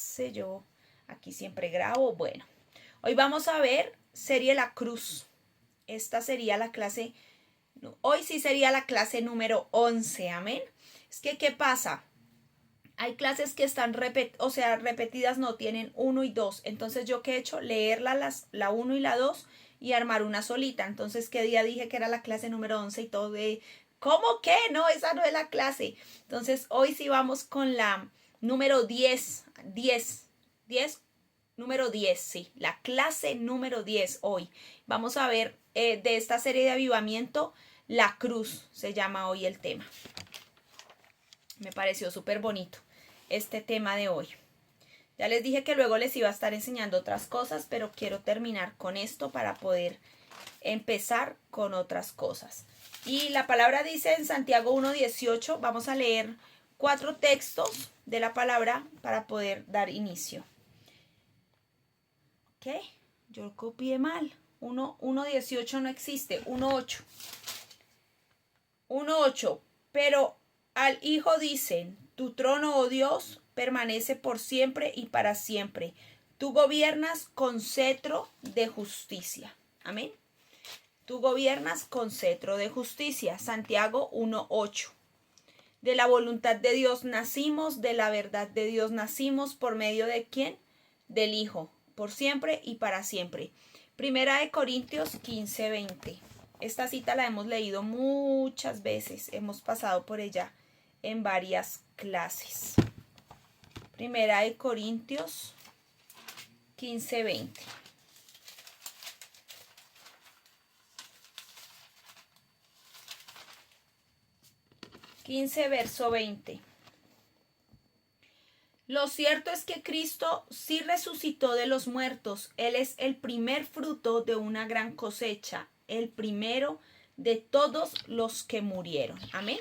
sé yo, aquí siempre grabo. Bueno, hoy vamos a ver serie La Cruz. Esta sería la clase, hoy sí sería la clase número 11, amén. Es que, ¿qué pasa? Hay clases que están repetidas, no tienen 1 y 2. Entonces, ¿yo qué he hecho? Leerla la 1 y la 2 y armar una solita. Entonces, ¿qué día dije que era la clase número 11 y todo de... ¿Cómo que? No, esa no es la clase. Entonces, hoy sí vamos con la número 10. 10, número 10, sí. La clase número 10 hoy. Vamos a ver de esta serie de avivamiento, La Cruz se llama hoy el tema. Me pareció súper bonito este tema de hoy. Ya les dije que luego les iba a estar enseñando otras cosas, pero quiero terminar con esto para poder empezar con otras cosas. Y la palabra dice en Santiago 1:18, vamos a leer 4 textos de la palabra para poder dar inicio. ¿Ok? Yo copié mal. 1:18 no existe, 1:8. 1:8. Pero al Hijo dicen, tu trono, oh Dios, permanece por siempre y para siempre. Tú gobiernas con cetro de justicia. Amén. Tú gobiernas con cetro de justicia. Santiago 1:8. De la voluntad de Dios nacimos, de la verdad de Dios nacimos, ¿por medio de quién? Del Hijo, por siempre y para siempre. Primera de Corintios 15:20. Esta cita la hemos leído muchas veces, hemos pasado por ella en varias clases. Primera de Corintios 15:20. Verso 20. Lo cierto es que Cristo sí resucitó de los muertos. Él es el primer fruto de una gran cosecha, el primero de todos los que murieron. Amén.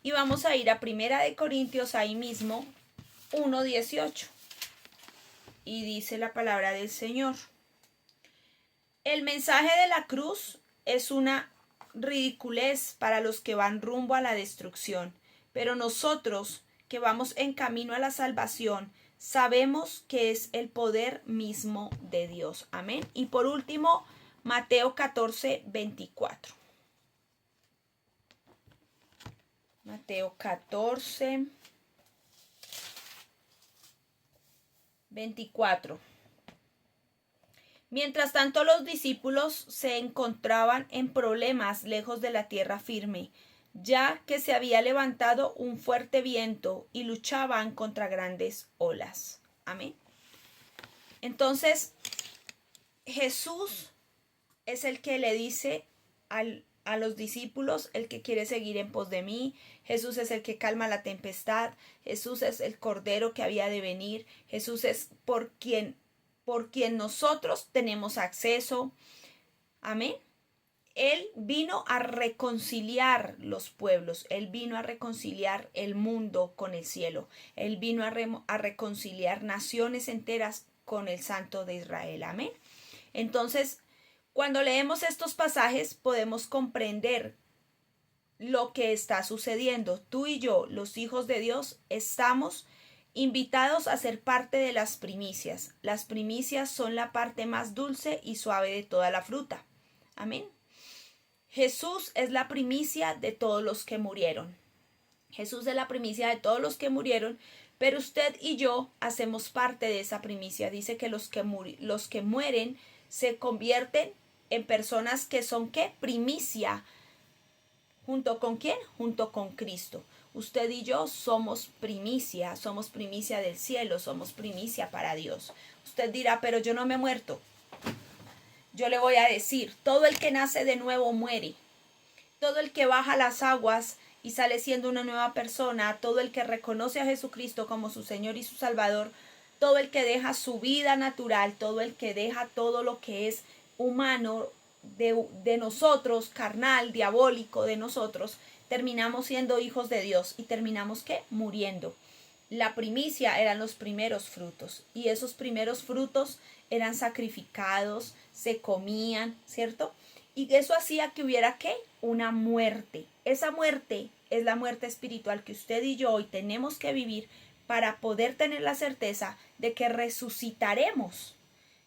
Y vamos a ir a Primera de Corintios ahí mismo, 1:18. Y dice la palabra del Señor. El mensaje de la cruz es una ridiculez para los que van rumbo a la destrucción, pero nosotros que vamos en camino a la salvación, sabemos que es el poder mismo de Dios. Amén. Y por último, Mateo 14:24. Mateo 14:24. Mientras tanto, los discípulos se encontraban en problemas lejos de la tierra firme, ya que se había levantado un fuerte viento y luchaban contra grandes olas. Amén. Entonces, Jesús es el que le dice a los discípulos, el que quiere seguir en pos de mí. Jesús es el que calma la tempestad. Jesús es el Cordero que había de venir. Jesús es por quien nosotros tenemos acceso. Amén. Él vino a reconciliar los pueblos, Él vino a reconciliar el mundo con el cielo, Él vino a reconciliar naciones enteras con el Santo de Israel. Amén. Entonces, cuando leemos estos pasajes podemos comprender lo que está sucediendo. Tú y yo, los hijos de Dios, estamos invitados a ser parte de las primicias. Las primicias son la parte más dulce y suave de toda la fruta. Amén. Jesús es la primicia de todos los que murieron. Jesús es la primicia de todos los que murieron, pero usted y yo hacemos parte de esa primicia. Dice que los que mueren se convierten en personas que son ¿qué? Primicia. ¿Junto con quién? Junto con Cristo. Usted y yo somos primicia del cielo, somos primicia para Dios. Usted dirá, pero yo no me he muerto. Yo le voy a decir, todo el que nace de nuevo muere. Todo el que baja las aguas y sale siendo una nueva persona, todo el que reconoce a Jesucristo como su Señor y su Salvador, todo el que deja su vida natural, todo el que deja todo lo que es humano de nosotros, carnal, diabólico de nosotros, terminamos siendo hijos de Dios y terminamos ¿qué? Muriendo. La primicia eran los primeros frutos y esos primeros frutos eran sacrificados, se comían, ¿cierto? Y eso hacía que hubiera ¿qué? Una muerte. Esa muerte es la muerte espiritual que usted y yo hoy tenemos que vivir para poder tener la certeza de que resucitaremos,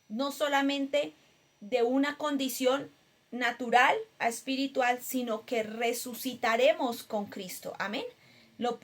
no solamente de una condición natural a espiritual, sino que resucitaremos con Cristo. Amén.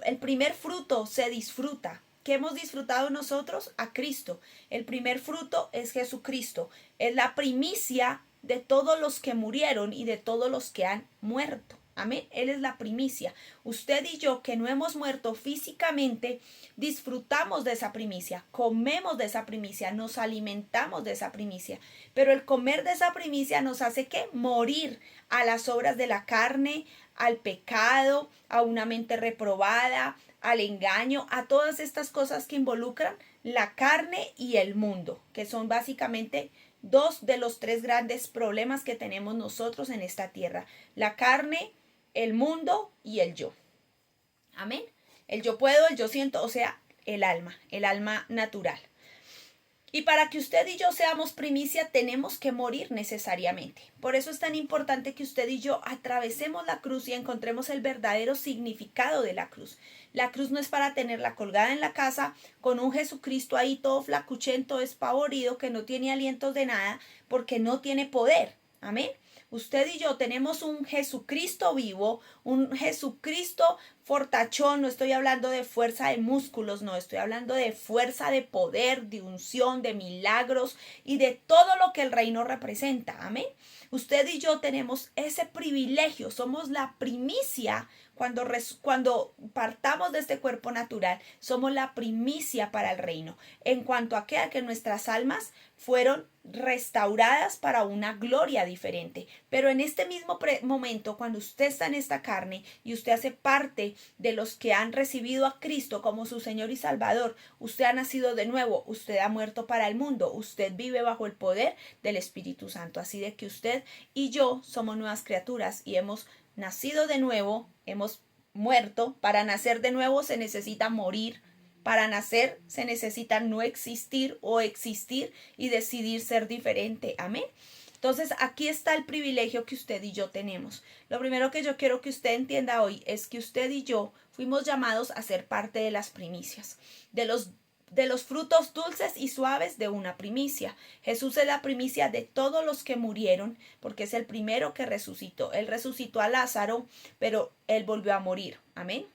El primer fruto se disfruta. ¿Qué hemos disfrutado nosotros? A Cristo. El primer fruto es Jesucristo. Es la primicia de todos los que murieron y de todos los que han muerto. Amén. Él es la primicia. Usted y yo, que no hemos muerto físicamente, disfrutamos de esa primicia, comemos de esa primicia, nos alimentamos de esa primicia. Pero el comer de esa primicia nos hace ¿qué? Morir a las obras de la carne, al pecado, a una mente reprobada, al engaño, a todas estas cosas que involucran la carne y el mundo, que son básicamente dos de los tres grandes problemas que tenemos nosotros en esta tierra: la carne, el mundo y el yo. Amén. El yo puedo, el yo siento, o sea, el alma natural. Y para que usted y yo seamos primicia, tenemos que morir necesariamente. Por eso es tan importante que usted y yo atravesemos la cruz y encontremos el verdadero significado de la cruz. La cruz no es para tenerla colgada en la casa con un Jesucristo ahí todo flacuchento, despavorido, que no tiene alientos de nada, porque no tiene poder. Amén. Usted y yo tenemos un Jesucristo vivo, un Jesucristo fortachón. No estoy hablando de fuerza de músculos, no, estoy hablando de fuerza de poder, de unción, de milagros y de todo lo que el reino representa. Amén. Usted y yo tenemos ese privilegio, somos la primicia. Cuando partamos de este cuerpo natural, somos la primicia para el reino, en cuanto a que nuestras almas fueron restauradas para una gloria diferente. Pero en este mismo momento, cuando usted está en esta carne y usted hace parte de los que han recibido a Cristo como su Señor y Salvador, usted ha nacido de nuevo, usted ha muerto para el mundo, usted vive bajo el poder del Espíritu Santo. Así de que usted y yo somos nuevas criaturas y hemos nacido de nuevo, hemos muerto. Para nacer de nuevo se necesita morir. Para nacer se necesita no existir o existir y decidir ser diferente. Amén. Entonces aquí está el privilegio que usted y yo tenemos. Lo primero que yo quiero que usted entienda hoy es que usted y yo fuimos llamados a ser parte de las primicias, de los frutos dulces y suaves de una primicia. Jesús es la primicia de todos los que murieron, porque es el primero que resucitó. Él resucitó a Lázaro, pero él volvió a morir. Amén.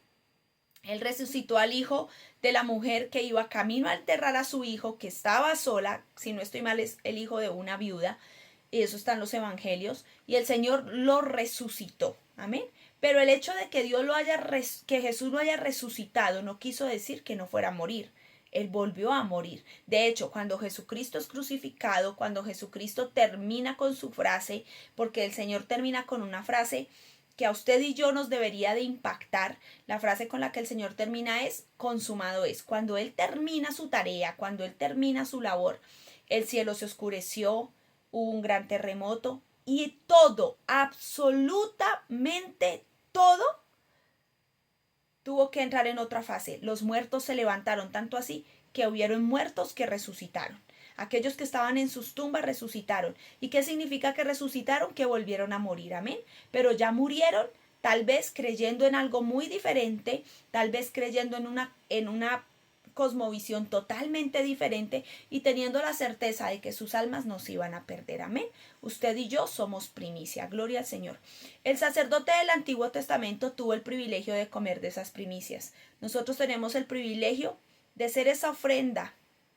Él resucitó al hijo de la mujer que iba camino a enterrar a su hijo, que estaba sola. Si no estoy mal, es el hijo de una viuda. Y eso está en los evangelios. Y el Señor lo resucitó. Amén. Pero el hecho de que que Jesús lo haya resucitado no quiso decir que no fuera a morir. Él volvió a morir. De hecho, cuando Jesucristo es crucificado, cuando Jesucristo termina con su frase, porque el Señor termina con una frase que a usted y yo nos debería de impactar, la frase con la que el Señor termina es: consumado es. Cuando Él termina su tarea, cuando Él termina su labor, el cielo se oscureció, hubo un gran terremoto y todo, absolutamente todo, tuvo que entrar en otra fase. Los muertos se levantaron, tanto así que hubieron muertos que resucitaron. Aquellos que estaban en sus tumbas resucitaron. ¿Y qué significa que resucitaron? Que volvieron a morir. Amén. Pero ya murieron, tal vez creyendo en algo muy diferente, tal vez creyendo en una cosmovisión totalmente diferente y teniendo la certeza de que sus almas no se iban a perder. Amén. Usted y yo somos primicia. Gloria al Señor. El sacerdote del Antiguo Testamento tuvo el privilegio de comer de esas primicias. Nosotros tenemos el privilegio de ser esa ofrenda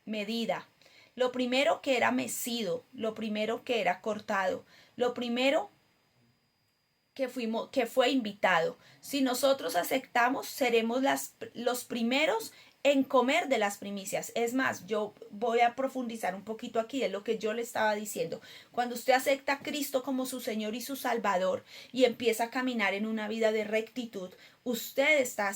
medida. Lo primero que era mecido, lo primero que era cortado, lo primero que fue invitado. Si nosotros aceptamos, seremos los primeros en comer de las primicias. Es más, yo voy a profundizar un poquito aquí de lo que yo le estaba diciendo. Cuando usted acepta a Cristo como su Señor y su Salvador y empieza a caminar en una vida de rectitud, usted está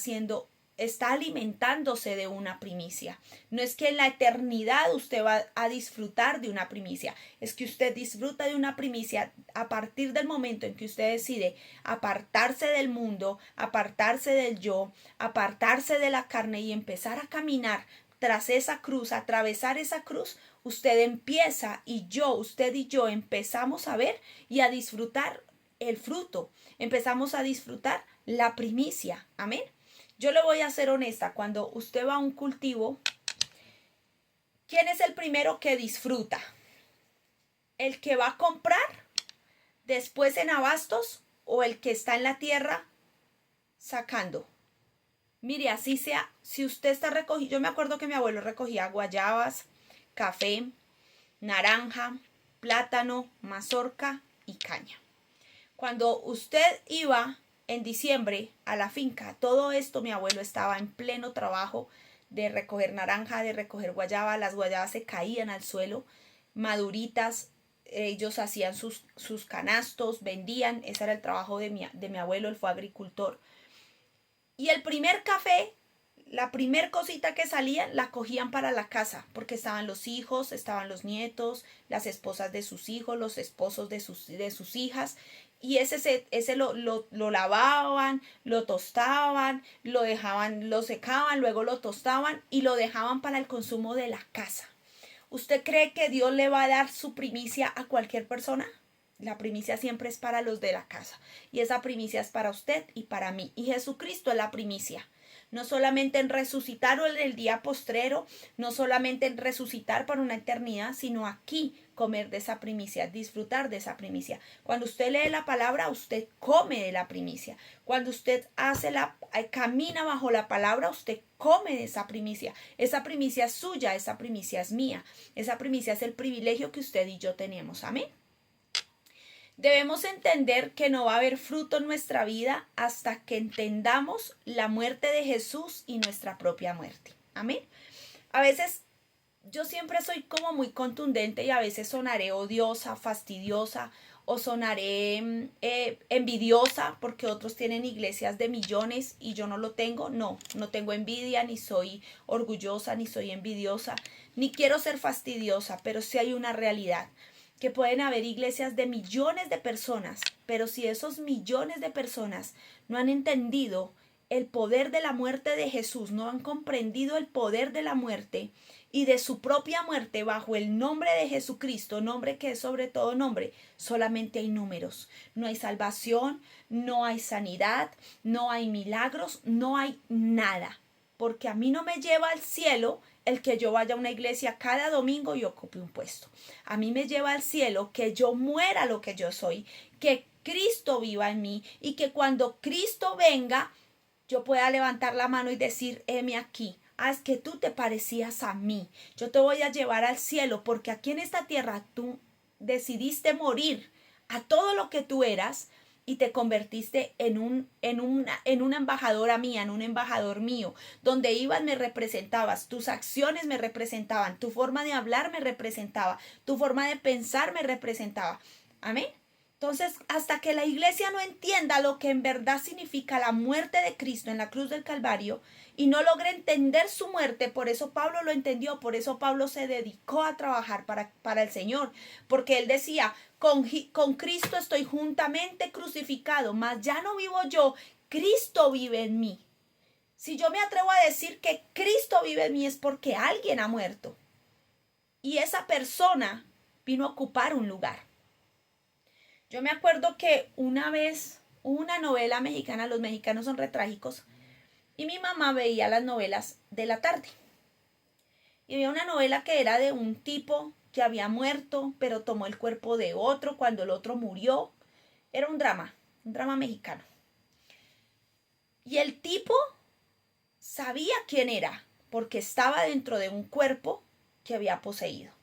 alimentándose de una primicia. No es que en la eternidad usted va a disfrutar de una primicia, es que usted disfruta de una primicia a partir del momento en que usted decide apartarse del mundo, apartarse del yo, apartarse de la carne y empezar a caminar tras esa cruz, atravesar esa cruz. Usted empieza usted y yo empezamos a ver y a disfrutar el fruto, empezamos a disfrutar la primicia. Amén. Yo le voy a ser honesta, cuando usted va a un cultivo, primero que disfruta? ¿El que va a comprar después en abastos o el que está en la tierra sacando? Mire, así sea, si usted está recogiendo, yo me acuerdo que mi abuelo recogía guayabas, café, naranja, plátano, mazorca y caña. Cuando usted iba en diciembre a la finca, todo esto mi abuelo estaba en pleno trabajo de recoger naranja, de recoger guayaba. Las guayabas se caían al suelo, maduritas. Ellos hacían sus canastos, vendían. Ese era el trabajo de mi abuelo, él fue agricultor. Y el primer café, la primer cosita que salía, la cogían para la casa, porque estaban los hijos, estaban los nietos, las esposas de sus hijos, los esposos de sus hijas. Y ese lo lavaban, lo tostaban, lo dejaban, lo secaban, luego lo tostaban y lo dejaban para el consumo de la casa. ¿Usted cree que Dios le va a dar su primicia a cualquier persona? La primicia siempre es para los de la casa. Y esa primicia es para usted y para mí. Y Jesucristo es la primicia. No solamente en resucitar o en el día postrero, no solamente en resucitar para una eternidad, sino aquí comer de esa primicia, disfrutar de esa primicia. Cuando usted lee la palabra, usted come de la primicia. Cuando usted camina bajo la palabra, usted come de esa primicia. Esa primicia es suya, esa primicia es mía. Esa primicia es el privilegio que usted y yo tenemos. Amén. Debemos entender que no va a haber fruto en nuestra vida hasta que entendamos la muerte de Jesús y nuestra propia muerte. Amén. A veces yo siempre soy como muy contundente y a veces sonaré odiosa, fastidiosa o sonaré envidiosa porque otros tienen iglesias de millones y yo no lo tengo. No tengo envidia, ni soy orgullosa, ni soy envidiosa, ni quiero ser fastidiosa, pero sí hay una realidad. Que pueden haber iglesias de millones de personas, pero si esos millones de personas no han entendido el poder de la muerte de Jesús, no han comprendido el poder de la muerte y de su propia muerte bajo el nombre de Jesucristo, nombre que es sobre todo nombre, solamente hay números. No hay salvación, no hay sanidad, no hay milagros, no hay nada. Porque a mí no me lleva al cielo el que yo vaya a una iglesia cada domingo y ocupe un puesto. A mí me lleva al cielo que yo muera lo que yo soy, que Cristo viva en mí y que cuando Cristo venga yo pueda levantar la mano y decir, heme aquí. Es que tú te parecías a mí. Yo te voy a llevar al cielo porque aquí en esta tierra tú decidiste morir a todo lo que tú eras y te convertiste en una embajadora mía, en un embajador mío. Donde ibas me representabas, tus acciones me representaban, tu forma de hablar me representaba, tu forma de pensar me representaba. Amén. Entonces, hasta que la iglesia no entienda lo que en verdad significa la muerte de Cristo en la cruz del Calvario y no logre entender su muerte, por eso Pablo lo entendió, por eso Pablo se dedicó a trabajar para el Señor, porque él decía, con Cristo estoy juntamente crucificado, mas ya no vivo yo, Cristo vive en mí. Si yo me atrevo a decir que Cristo vive en mí es porque alguien ha muerto y esa persona vino a ocupar un lugar. Yo me acuerdo que una vez hubo una novela mexicana, los mexicanos son retrágicos, y mi mamá veía las novelas de la tarde. Y había una novela que era de un tipo que había muerto, pero tomó el cuerpo de otro cuando el otro murió. Era un drama mexicano. Y el tipo sabía quién era, porque estaba dentro de un cuerpo que había poseído.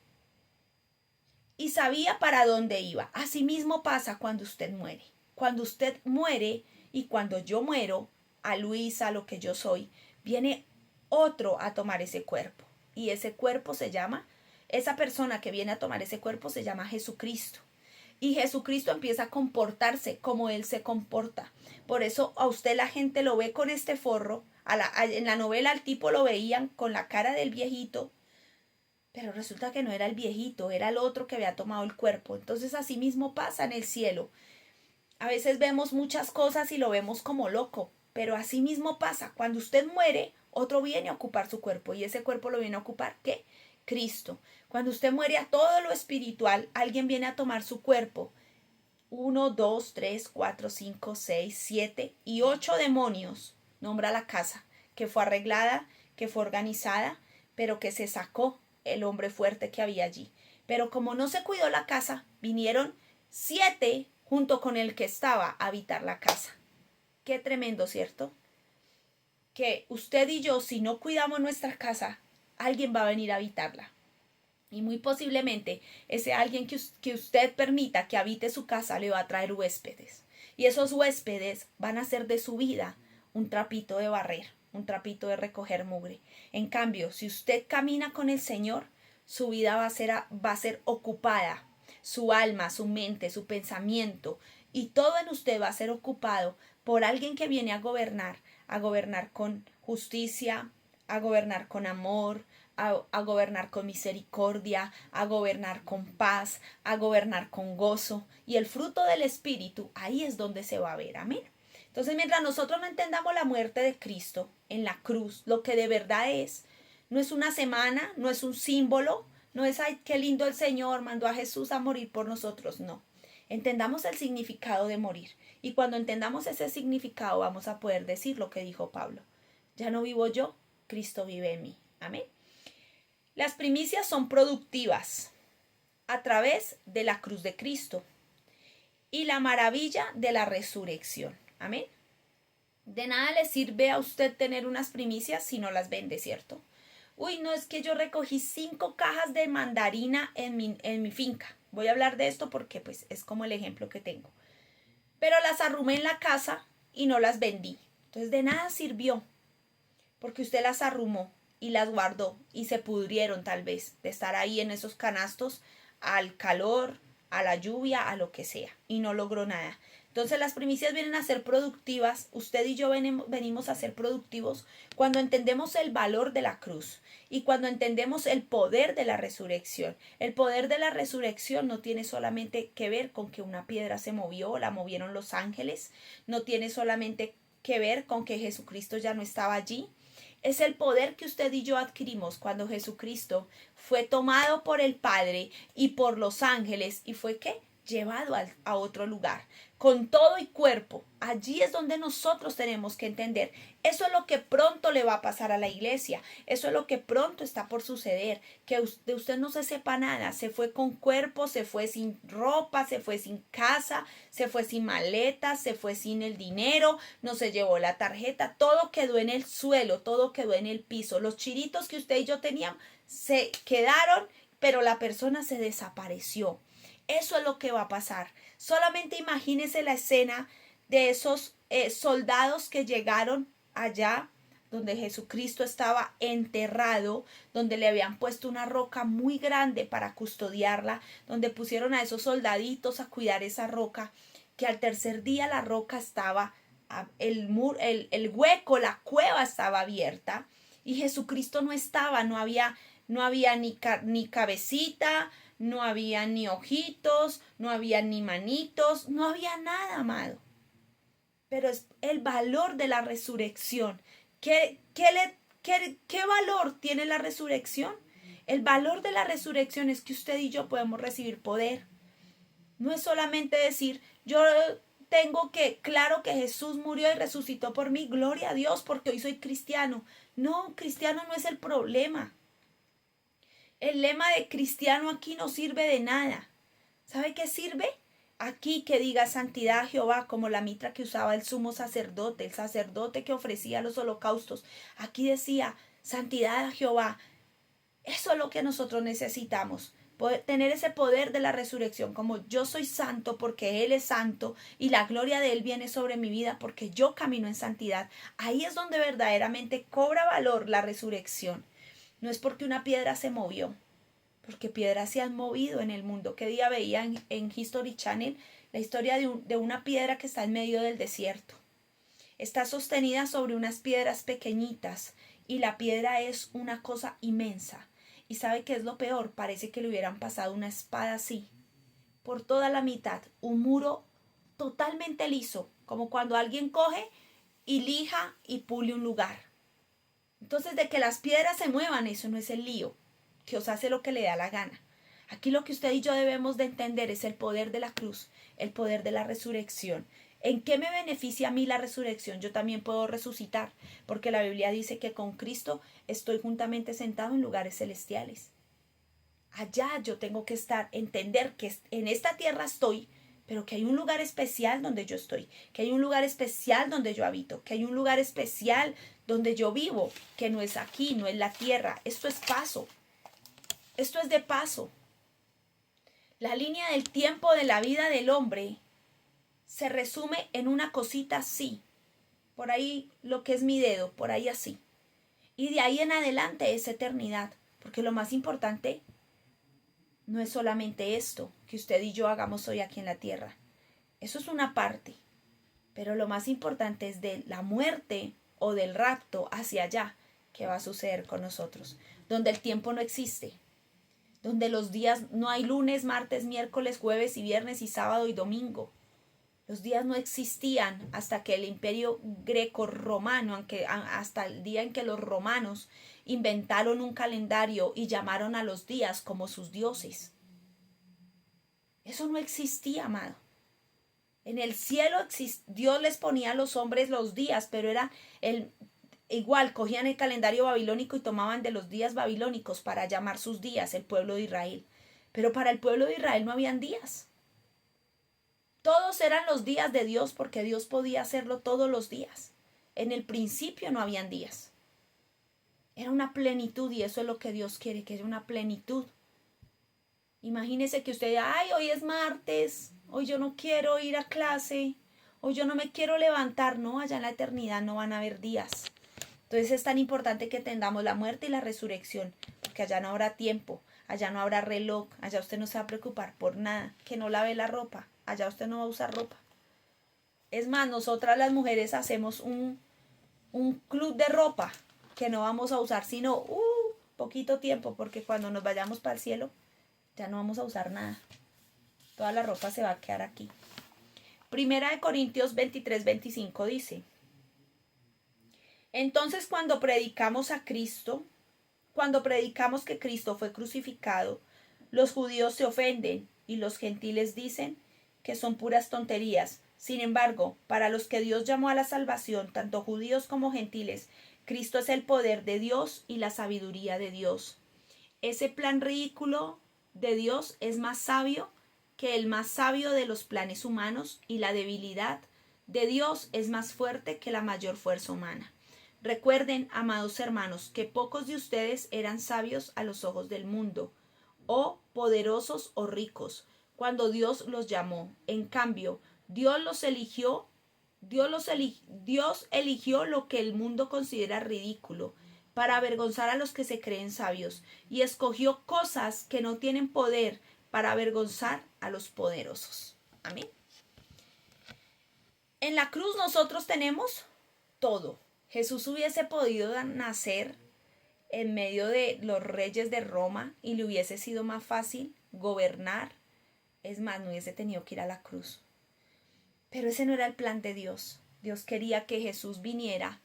Y sabía para dónde iba. Asimismo pasa cuando usted muere. Cuando usted muere y cuando yo muero, a Luisa, lo que yo soy, viene otro a tomar ese cuerpo. Y ese cuerpo esa persona que viene a tomar ese cuerpo se llama Jesucristo. Y Jesucristo empieza a comportarse como Él se comporta. Por eso a usted la gente lo ve con este forro. En la novela al tipo lo veían con la cara del viejito. Pero resulta que no era el viejito, era el otro que había tomado el cuerpo. Entonces así mismo pasa en el cielo. A veces vemos muchas cosas y lo vemos como loco, pero así mismo pasa. Cuando usted muere, otro viene a ocupar su cuerpo y ese cuerpo lo viene a ocupar, ¿qué? Cristo. Cuando usted muere a todo lo espiritual, alguien viene a tomar su cuerpo. 1, 2, 3, 4, 5, 6, 7 y 8 demonios. Nombra la casa que fue arreglada, que fue organizada, pero que se sacó el hombre fuerte que había allí. Pero como no se cuidó la casa, vinieron 7 junto con el que estaba a habitar la casa. Qué tremendo, ¿cierto? Que usted y yo, si no cuidamos nuestra casa, alguien va a venir a habitarla. Y muy posiblemente ese alguien que usted permita que habite su casa le va a traer huéspedes. Y esos huéspedes van a hacer de su vida un trapito de barrer, un trapito de recoger mugre. En cambio, si usted camina con el Señor, su vida va a ser ocupada. Su alma, su mente, su pensamiento y todo en usted va a ser ocupado por alguien que viene a gobernar con justicia, a gobernar con amor, a gobernar con misericordia, a gobernar con paz, a gobernar con gozo. Y el fruto del Espíritu, ahí es donde se va a ver. Amén. Entonces, mientras nosotros no entendamos la muerte de Cristo en la cruz, lo que de verdad es, no es una semana, no es un símbolo, no es, ay, qué lindo el Señor, mandó a Jesús a morir por nosotros, no. Entendamos el significado de morir. Y cuando entendamos ese significado, vamos a poder decir lo que dijo Pablo. Ya no vivo yo, Cristo vive en mí. Amén. Las primicias son productivas a través de la cruz de Cristo y la maravilla de la resurrección. Amén. De nada le sirve a usted tener unas primicias si no las vende, ¿cierto? Uy, no, es que yo recogí 5 cajas de mandarina en mi finca. Voy a hablar de esto porque pues es como el ejemplo que tengo. Pero las arrumé en la casa y no las vendí. Entonces de nada sirvió porque usted las arrumó y las guardó y se pudrieron tal vez de estar ahí en esos canastos al calor, a la lluvia, a lo que sea y no logró nada. Entonces las primicias vienen a ser productivas, usted y yo venimos a ser productivos cuando entendemos el valor de la cruz y cuando entendemos el poder de la resurrección. El poder de la resurrección no tiene solamente que ver con que una piedra se movió, la movieron los ángeles, no tiene solamente que ver con que Jesucristo ya no estaba allí. Es el poder que usted y yo adquirimos cuando Jesucristo fue tomado por el Padre y por los ángeles y fue ¿qué? Llevado a otro lugar, con todo y cuerpo. Allí es donde nosotros tenemos que entender. Eso es lo que pronto le va a pasar a la iglesia. Eso es lo que pronto está por suceder. Que de usted no se sepa nada. Se fue con cuerpo, se fue sin ropa, se fue sin casa, se fue sin maletas, se fue sin el dinero, no se llevó la tarjeta. Todo quedó en el suelo, todo quedó en el piso. Los chiritos que usted y yo teníamos se quedaron, pero la persona se desapareció. Eso es lo que va a pasar. Solamente imagínese la escena de esos soldados que llegaron allá donde Jesucristo estaba enterrado, donde le habían puesto una roca muy grande para custodiarla, donde pusieron a esos soldaditos a cuidar esa roca, que al tercer día la roca estaba, el hueco, la cueva estaba abierta y Jesucristo no estaba, no había ni cabecita, no había ni ojitos, no había ni manitos, no había nada, amado. Pero es el valor de la resurrección. ¿Qué valor tiene la resurrección? El valor de la resurrección es que usted y yo podemos recibir poder. No es solamente decir, yo tengo claro que Jesús murió y resucitó por mí, gloria a Dios, porque hoy soy cristiano. No, cristiano no es el problema. El lema de cristiano aquí no sirve de nada. ¿Sabe qué sirve? Aquí que diga santidad a Jehová, como la mitra que usaba el sumo sacerdote, el sacerdote que ofrecía los holocaustos. Aquí decía santidad a Jehová. Eso es lo que nosotros necesitamos. Tener ese poder de la resurrección, como yo soy santo porque Él es santo y la gloria de Él viene sobre mi vida porque yo camino en santidad. Ahí es donde verdaderamente cobra valor la resurrección. No es porque una piedra se movió, porque piedras se han movido en el mundo. ¿Qué día veía en History Channel la historia de una piedra que está en medio del desierto? Está sostenida sobre unas piedras pequeñitas y la piedra es una cosa inmensa. ¿Y sabe qué es lo peor? Parece que le hubieran pasado una espada así, por toda la mitad, un muro totalmente liso, como cuando alguien coge y lija y pule un lugar. Entonces, de que las piedras se muevan, eso no es el lío. Dios hace lo que le da la gana. Aquí lo que usted y yo debemos de entender es el poder de la cruz, el poder de la resurrección. ¿En qué me beneficia a mí la resurrección? Yo también puedo resucitar, porque la Biblia dice que con Cristo estoy juntamente sentado en lugares celestiales. Allá yo tengo que estar, entender que en esta tierra estoy, pero que hay un lugar especial donde yo estoy, que hay un lugar especial donde yo habito, que hay un lugar especial donde yo vivo, que no es aquí, no es la tierra. Esto es paso, esto es de paso. La línea del tiempo de la vida del hombre se resume en una cosita así, por ahí lo que es mi dedo, por ahí así. Y de ahí en adelante es eternidad, porque lo más importante no es solamente esto que usted y yo hagamos hoy aquí en la tierra. Eso es una parte, pero lo más importante es de la muerte o del rapto hacia allá que va a suceder con nosotros, donde el tiempo no existe, donde los días no hay lunes, martes, miércoles, jueves y viernes y sábado y domingo. Los días no existían hasta que el imperio greco-romano, hasta el día en que los romanos inventaron un calendario y llamaron a los días como sus dioses. Eso no existía, amado. En el cielo Dios les ponía a los hombres los días, pero era igual, cogían el calendario babilónico y tomaban de los días babilónicos para llamar sus días, el pueblo de Israel. Pero para el pueblo de Israel no habían días. Todos eran los días de Dios porque Dios podía hacerlo todos los días. En el principio no habían días. Era una plenitud y eso es lo que Dios quiere, que haya una plenitud. Imagínese que usted, ay, hoy es martes, hoy yo no quiero ir a clase, hoy yo no me quiero levantar. No, allá en la eternidad no van a haber días. Entonces es tan importante que entendamos la muerte y la resurrección, porque allá no habrá tiempo, allá no habrá reloj, allá usted no se va a preocupar por nada, que no lave la ropa, allá usted no va a usar ropa. Es más, nosotras las mujeres hacemos un club de ropa que no vamos a usar sino poquito tiempo, porque cuando nos vayamos para el cielo ya no vamos a usar nada. Toda la ropa se va a quedar aquí. Primera de Corintios 23-25 dice: entonces cuando predicamos que Cristo fue crucificado, los judíos se ofenden y los gentiles dicen que son puras tonterías. Sin embargo, para los que Dios llamó a la salvación, tanto judíos como gentiles, Cristo es el poder de Dios y la sabiduría de Dios. Ese plan ridículo de Dios es más sabio que el más sabio de los planes humanos, y la debilidad de Dios es más fuerte que la mayor fuerza humana. Recuerden, amados hermanos, que pocos de ustedes eran sabios a los ojos del mundo, o poderosos o ricos, cuando Dios los llamó. En cambio, Dios eligió lo que el mundo considera ridículo, para avergonzar a los que se creen sabios, y escogió cosas que no tienen poder para avergonzar a los poderosos. Amén. En la cruz nosotros tenemos todo. Jesús hubiese podido nacer en medio de los reyes de Roma y le hubiese sido más fácil gobernar. Es más, no hubiese tenido que ir a la cruz. Pero ese no era el plan de Dios. Dios quería que Jesús viniera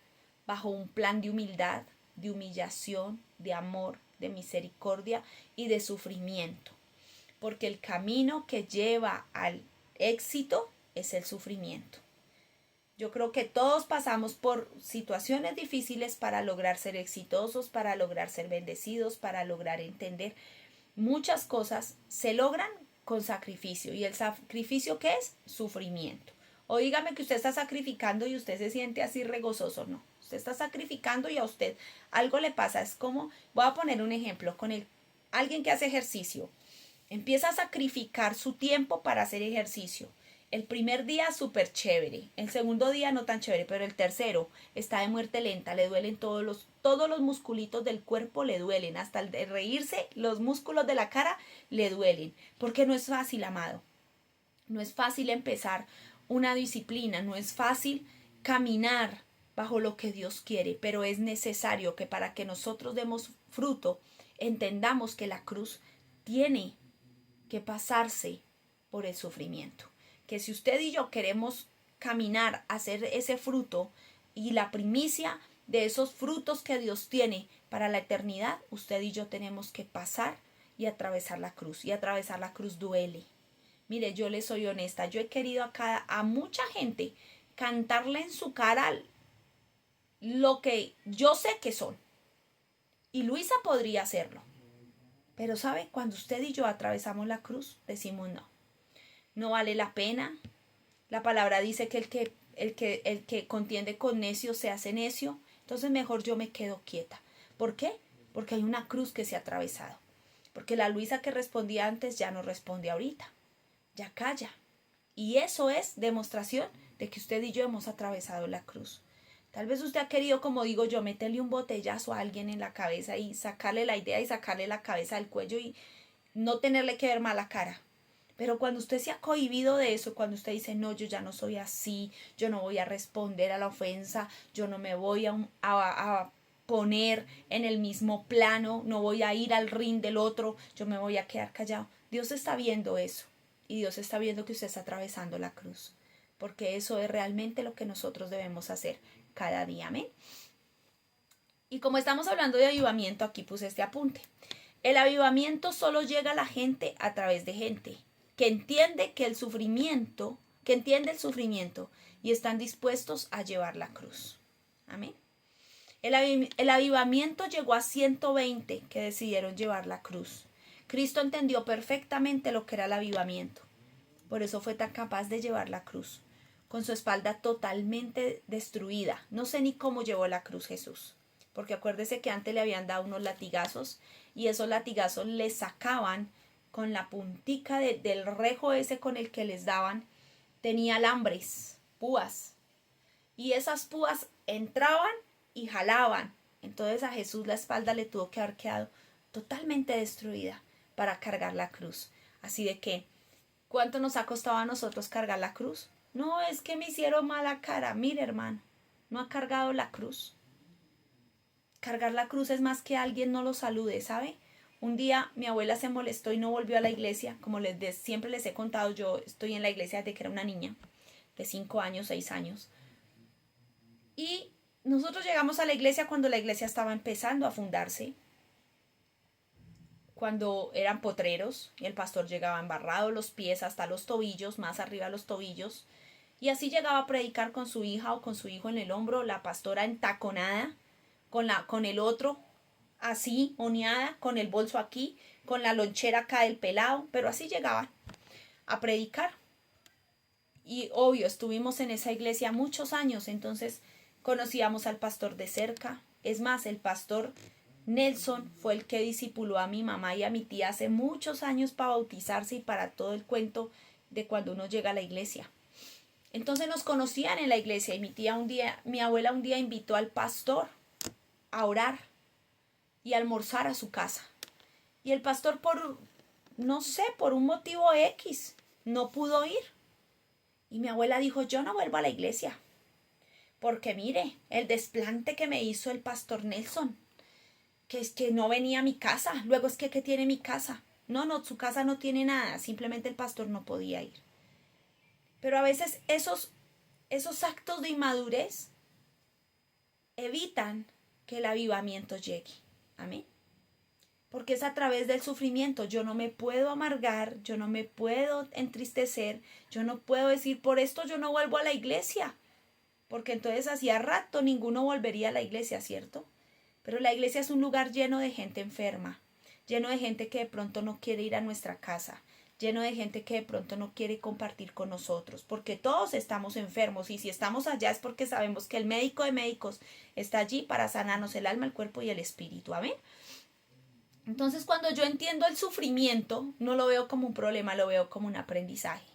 bajo un plan de humildad, de humillación, de amor, de misericordia y de sufrimiento. Porque el camino que lleva al éxito es el sufrimiento. Yo creo que todos pasamos por situaciones difíciles para lograr ser exitosos, para lograr ser bendecidos, para lograr entender. Muchas cosas se logran con sacrificio. ¿Y el sacrificio qué es? Sufrimiento. O dígame que usted está sacrificando y usted se siente así regozoso. No, usted está sacrificando y a usted algo le pasa. Es como, voy a poner un ejemplo con alguien que hace ejercicio. Empieza a sacrificar su tiempo para hacer ejercicio. El primer día súper chévere, el segundo día no tan chévere, pero el tercero está de muerte lenta, le duelen todos los musculitos del cuerpo, le duelen, hasta el de reírse, los músculos de la cara le duelen, porque no es fácil, amado. No es fácil empezar una disciplina, no es fácil caminar bajo lo que Dios quiere, pero es necesario que para que nosotros demos fruto, entendamos que la cruz tiene que pasarse por el sufrimiento. Que si usted y yo queremos caminar, hacer ese fruto y la primicia de esos frutos que Dios tiene para la eternidad, usted y yo tenemos que pasar y atravesar la cruz. Y atravesar la cruz duele. Mire, yo le soy honesta, yo he querido a mucha gente cantarle en su cara lo que yo sé que son. Y Luisa podría hacerlo. Pero ¿sabe? Cuando usted y yo atravesamos la cruz, decimos no, no vale la pena. La palabra dice que el que contiende con necio se hace necio. Entonces mejor yo me quedo quieta. ¿Por qué? Porque hay una cruz que se ha atravesado. Porque la Luisa que respondía antes ya no responde ahorita. Ya calla. Y eso es demostración de que usted y yo hemos atravesado la cruz. Tal vez usted ha querido, como digo yo, meterle un botellazo a alguien en la cabeza y sacarle la idea y sacarle la cabeza del cuello y no tenerle que ver mala cara. Pero cuando usted se ha cohibido de eso, cuando usted dice, no, yo ya no soy así, yo no voy a responder a la ofensa, yo no me voy a poner en el mismo plano, no voy a ir al ring del otro, yo me voy a quedar callado. Dios está viendo eso y Dios está viendo que usted está atravesando la cruz, porque eso es realmente lo que nosotros debemos hacer cada día. Amén. Y como estamos hablando de avivamiento, aquí puse este apunte. El avivamiento solo llega a la gente a través de gente que entiende el sufrimiento y están dispuestos a llevar la cruz. Amén. El avivamiento llegó a 120 que decidieron llevar la cruz. Cristo entendió perfectamente lo que era el avivamiento. Por eso fue tan capaz de llevar la cruz, con su espalda totalmente destruida. No sé ni cómo llevó la cruz Jesús, porque acuérdese que antes le habían dado unos latigazos y esos latigazos le sacaban con la puntica del rejo ese con el que les daban, tenía alambres, púas, y esas púas entraban y jalaban. Entonces a Jesús la espalda le tuvo que haber quedado totalmente destruida para cargar la cruz. Así de que, ¿cuánto nos ha costado a nosotros cargar la cruz? No, es que me hicieron mala cara. Mire, hermano, no ha cargado la cruz. Cargar la cruz es más que alguien no lo salude, ¿sabe? Un día mi abuela se molestó y no volvió a la iglesia. Como siempre les he contado, yo estoy en la iglesia desde que era una niña, de 5 años, 6 años. Y nosotros llegamos a la iglesia cuando la iglesia estaba empezando a fundarse, cuando eran potreros y el pastor llegaba embarrado los pies hasta los tobillos, más arriba de los tobillos, y así llegaba a predicar con su hija o con su hijo en el hombro, la pastora entaconada, con el otro así, oneada, con el bolso aquí, con la lonchera acá del pelado, pero así llegaban a predicar. Y obvio, estuvimos en esa iglesia muchos años, entonces conocíamos al pastor de cerca. Es más, el pastor Nelson fue el que discipuló a mi mamá y a mi tía hace muchos años para bautizarse y para todo el cuento de cuando uno llega a la iglesia. Entonces nos conocían en la iglesia y mi abuela un día invitó al pastor a orar y almorzar a su casa. Y el pastor no sé, por un motivo X, no pudo ir. Y mi abuela dijo, yo no vuelvo a la iglesia, porque mire, el desplante que me hizo el pastor Nelson, que es que no venía a mi casa, luego es que ¿qué tiene mi casa? No, su casa no tiene nada, simplemente el pastor no podía ir. Pero a veces esos actos de inmadurez evitan que el avivamiento llegue. Amén. Porque es a través del sufrimiento. Yo no me puedo amargar, yo no me puedo entristecer, yo no puedo decir, por esto yo no vuelvo a la iglesia. Porque entonces hacía rato ninguno volvería a la iglesia, ¿cierto? Pero la iglesia es un lugar lleno de gente enferma, lleno de gente que de pronto no quiere ir a nuestra casa, lleno de gente que de pronto no quiere compartir con nosotros, porque todos estamos enfermos y si estamos allá es porque sabemos que el médico de médicos está allí para sanarnos el alma, el cuerpo y el espíritu. Amén. Entonces, cuando yo entiendo el sufrimiento, no lo veo como un problema, lo veo como un aprendizaje.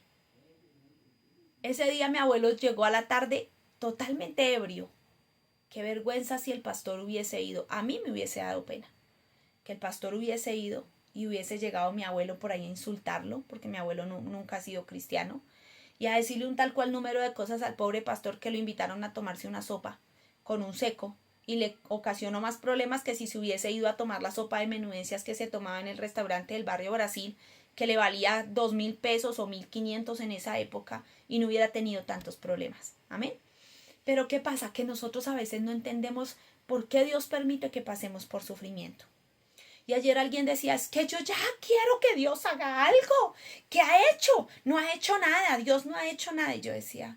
Ese día mi abuelo llegó a la tarde totalmente ebrio. Qué vergüenza si el pastor hubiese ido. A mí me hubiese dado pena que el pastor hubiese ido y hubiese llegado mi abuelo por ahí a insultarlo, porque mi abuelo nunca ha sido cristiano, y a decirle un tal cual número de cosas al pobre pastor que lo invitaron a tomarse una sopa con un seco. Y le ocasionó más problemas que si se hubiese ido a tomar la sopa de menudencias que se tomaba en el restaurante del barrio Brasil, que le valía 2.000 pesos o 1.500 en esa época y no hubiera tenido tantos problemas. Amén. Pero ¿qué pasa? Que nosotros a veces no entendemos por qué Dios permite que pasemos por sufrimiento. Y ayer alguien decía, es que yo ya quiero que Dios haga algo. ¿Qué ha hecho? No ha hecho nada. Dios no ha hecho nada. Y yo decía,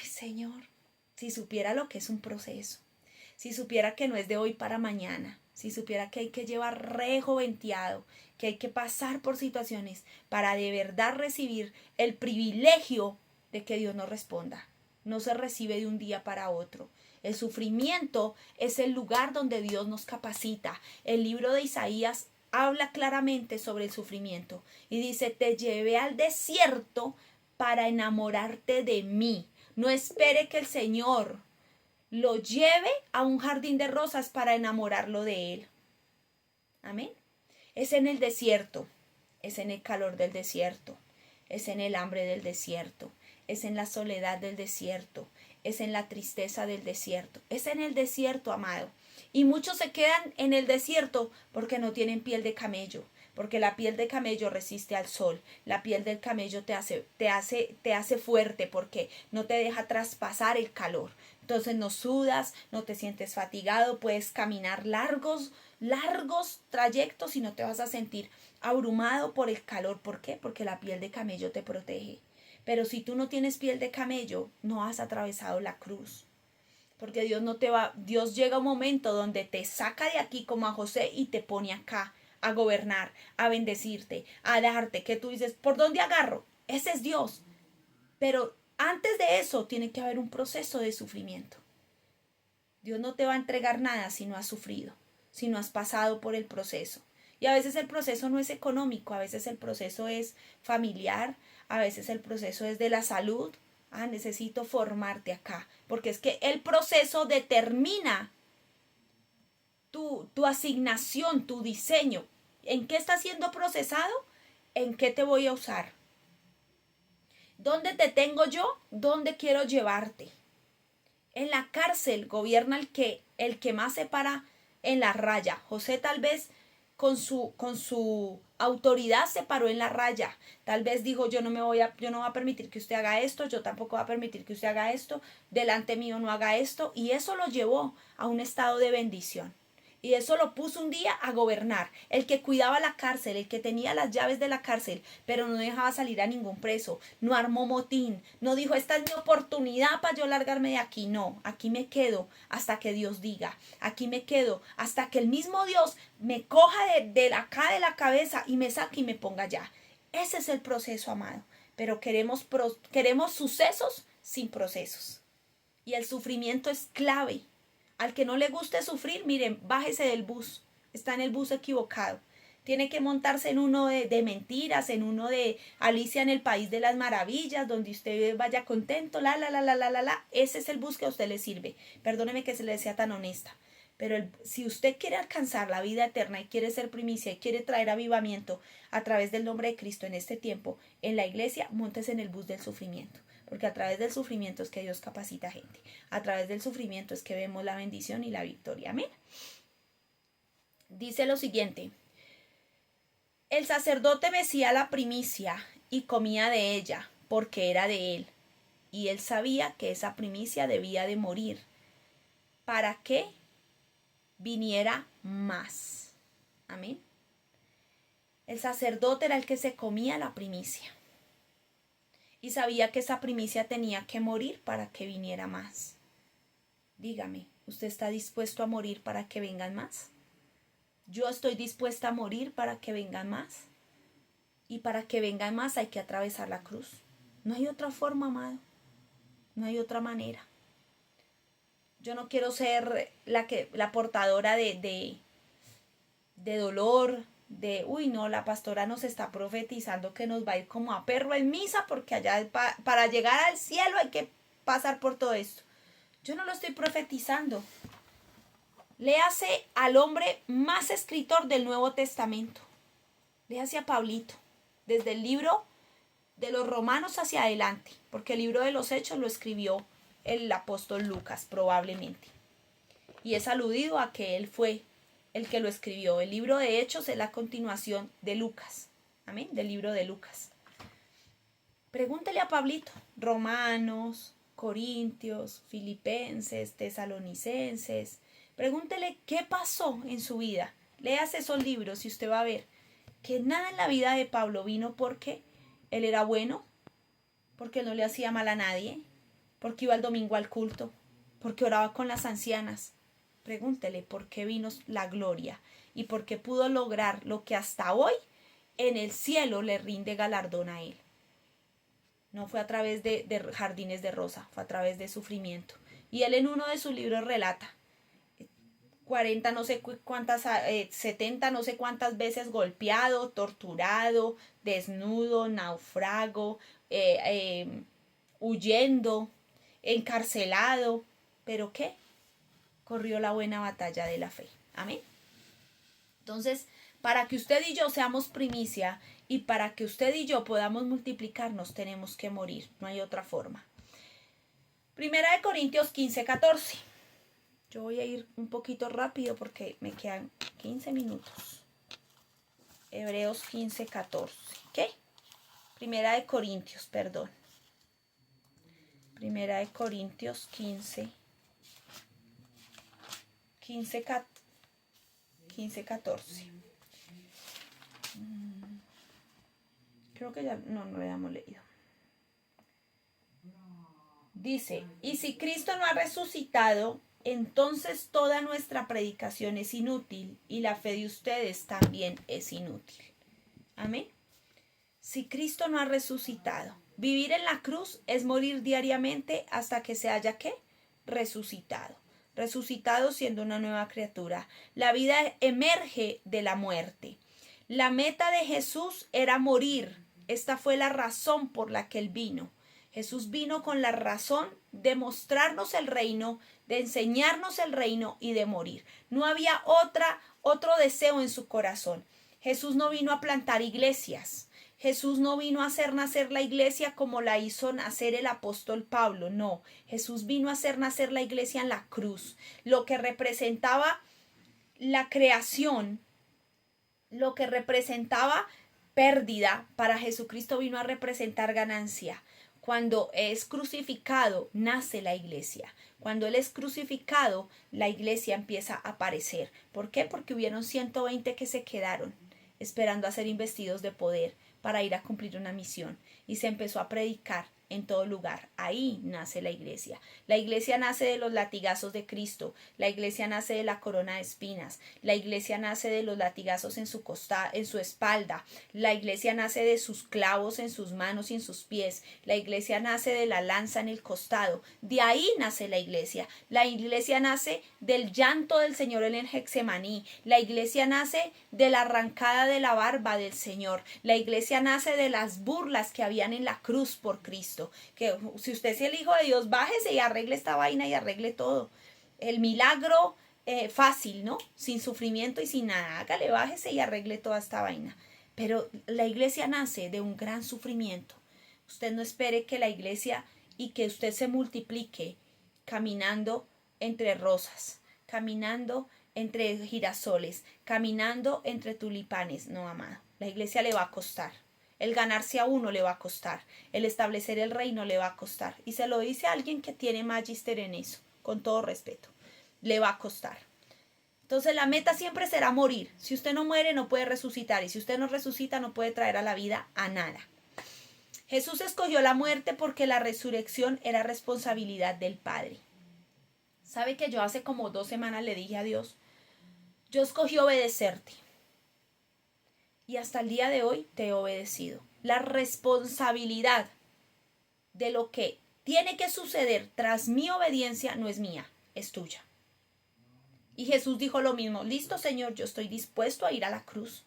ay, Señor, si supiera lo que es un proceso, si supiera que no es de hoy para mañana, si supiera que hay que llevar rejo venteado, que hay que pasar por situaciones para de verdad recibir el privilegio de que Dios nos responda. No se recibe de un día para otro. El sufrimiento es el lugar donde Dios nos capacita. El libro de Isaías habla claramente sobre el sufrimiento y dice: te llevé al desierto para enamorarte de mí. No espere que el Señor lo lleve a un jardín de rosas para enamorarlo de Él. Amén. Es en el desierto, es en el calor del desierto, es en el hambre del desierto, es en la soledad del desierto, es en la tristeza del desierto, es en el desierto, amado. Y muchos se quedan en el desierto porque no tienen piel de camello, porque la piel de camello resiste al sol, la piel del camello te hace fuerte porque no te deja traspasar el calor. Entonces no sudas, no te sientes fatigado, puedes caminar largos trayectos y no te vas a sentir abrumado por el calor. ¿Por qué? Porque la piel de camello te protege. Pero si tú no tienes piel de camello, no has atravesado la cruz. Porque Dios llega a un momento donde te saca de aquí como a José y te pone acá a gobernar, a bendecirte, a darte, que tú dices, ¿por dónde agarro? Ese es Dios. Pero antes de eso tiene que haber un proceso de sufrimiento. Dios no te va a entregar nada si no has sufrido, si no has pasado por el proceso. Y a veces el proceso no es económico, a veces el proceso es familiar, a veces el proceso es de la salud. Necesito formarte acá, porque es que el proceso determina tu asignación, tu diseño. ¿En qué está siendo procesado? ¿En qué te voy a usar? ¿Dónde te tengo yo? ¿Dónde quiero llevarte? En la cárcel gobierna el que más se para en la raya. José tal vez con su autoridad se paró en la raya. Tal vez dijo, yo no voy a permitir que usted haga esto, yo tampoco voy a permitir que usted haga esto, delante mío no haga esto. Y eso lo llevó a un estado de bendición. Y eso lo puso un día a gobernar. El que cuidaba la cárcel, el que tenía las llaves de la cárcel, pero no dejaba salir a ningún preso. No armó motín. No dijo, esta es mi oportunidad para yo largarme de aquí. No, aquí me quedo hasta que Dios diga. Aquí me quedo hasta que el mismo Dios me coja de acá de la cabeza y me saque y me ponga allá. Ese es el proceso, amado. Pero queremos sucesos sin procesos. Y el sufrimiento es clave. Al que no le guste sufrir, miren, bájese del bus. Está en el bus equivocado. Tiene que montarse en uno de mentiras, en uno de Alicia en el País de las Maravillas, donde usted vaya contento, la. Ese es el bus que a usted le sirve. Perdóneme que se le sea tan honesta. Pero si usted quiere alcanzar la vida eterna y quiere ser primicia y quiere traer avivamiento a través del nombre de Cristo en este tiempo, en la iglesia, móntese en el bus del sufrimiento. Porque a través del sufrimiento es que Dios capacita gente. A través del sufrimiento es que vemos la bendición y la victoria. Amén. Dice lo siguiente. El sacerdote mecía la primicia y comía de ella, porque era de él. Y él sabía que esa primicia debía de morir, para que viniera más. Amén. El sacerdote era el que se comía la primicia. Y sabía que esa primicia tenía que morir para que viniera más. Dígame, ¿usted está dispuesto a morir para que vengan más? Yo estoy dispuesta a morir para que vengan más. Y para que vengan más hay que atravesar la cruz. No hay otra forma, amado. No hay otra manera. Yo no quiero ser la portadora de dolor, uy, no, la pastora nos está profetizando que nos va a ir como a perro en misa porque allá para llegar al cielo hay que pasar por todo esto. Yo no lo estoy profetizando. Léase al hombre más escritor del Nuevo Testamento. Léase a Pablito, desde el libro de los Romanos hacia adelante, porque el libro de los Hechos lo escribió el apóstol Lucas probablemente. Y es aludido a que él fue el que lo escribió. El libro de Hechos es la continuación de Lucas. Amén, del libro de Lucas. Pregúntele a Pablito. Romanos, Corintios, Filipenses, Tesalonicenses. Pregúntele qué pasó en su vida. Léase esos libros y usted va a ver que nada en la vida de Pablo vino porque él era bueno, porque no le hacía mal a nadie, porque iba el domingo al culto, porque oraba con las ancianas. Pregúntele por qué vino la gloria y por qué pudo lograr lo que hasta hoy en el cielo le rinde galardón a él. No fue a través de jardines de rosa, fue a través de sufrimiento. Y él en uno de sus libros relata 40 no sé cuántas, 70 no sé cuántas veces golpeado, torturado, desnudo, náufrago, huyendo, encarcelado. ¿Pero qué? Corrió la buena batalla de la fe. Amén. Entonces, para que usted y yo seamos primicia y para que usted y yo podamos multiplicarnos, tenemos que morir. No hay otra forma. Primera de Corintios 15:14. Yo voy a ir un poquito rápido porque me quedan 15 minutos. Hebreos 15:14. ¿Qué? Primera de Corintios, perdón. Primera de Corintios 15:14. Creo que ya no lo habíamos leído. Dice, y si Cristo no ha resucitado, entonces toda nuestra predicación es inútil y la fe de ustedes también es inútil. Amén. Si Cristo no ha resucitado, vivir en la cruz es morir diariamente hasta que se haya ¿qué? Resucitado. Resucitado siendo una nueva criatura. La vida emerge de la muerte. La meta de Jesús era morir. Esta fue la razón por la que él vino. Jesús vino con la razón de mostrarnos el reino, de enseñarnos el reino y de morir. No había otro deseo en su corazón. Jesús no vino a plantar iglesias. Jesús no vino a hacer nacer la iglesia como la hizo nacer el apóstol Pablo. No, Jesús vino a hacer nacer la iglesia en la cruz. Lo que representaba la creación, lo que representaba pérdida, para Jesucristo vino a representar ganancia. Cuando es crucificado, nace la iglesia. Cuando Él es crucificado, la iglesia empieza a aparecer. ¿Por qué? Porque hubieron 120 que se quedaron esperando a ser investidos de poder para ir a cumplir una misión. Y se empezó a predicar en todo lugar. Ahí nace la iglesia. La iglesia nace de los latigazos de Cristo. La iglesia nace de la corona de espinas. La iglesia nace de los latigazos en su espalda. La iglesia nace de sus clavos en sus manos y en sus pies. La iglesia nace de la lanza en el costado. De ahí nace la iglesia. La iglesia nace del llanto del Señor en el Getsemaní. La iglesia nace de la arrancada de la barba del Señor. La iglesia nace de las burlas que habían en la cruz por Cristo. Que si usted es el Hijo de Dios, bájese y arregle esta vaina y arregle todo. El milagro fácil, ¿no? Sin sufrimiento y sin nada. Hágale, bájese y arregle toda esta vaina. Pero la iglesia nace de un gran sufrimiento. Usted no espere que la iglesia y que usted se multiplique caminando entre rosas, caminando entre girasoles, caminando entre tulipanes. No, amado. La iglesia le va a costar. El ganarse a uno le va a costar. El establecer el reino le va a costar. Y se lo dice a alguien que tiene magíster en eso, con todo respeto. Le va a costar. Entonces la meta siempre será morir. Si usted no muere, no puede resucitar. Y si usted no resucita, no puede traer a la vida a nada. Jesús escogió la muerte porque la resurrección era responsabilidad del Padre. ¿Sabe que yo hace como 2 semanas le dije a Dios, yo escogí obedecerte? Y hasta el día de hoy te he obedecido. La responsabilidad de lo que tiene que suceder tras mi obediencia no es mía, es tuya. Y Jesús dijo lo mismo, listo Señor, yo estoy dispuesto a ir a la cruz.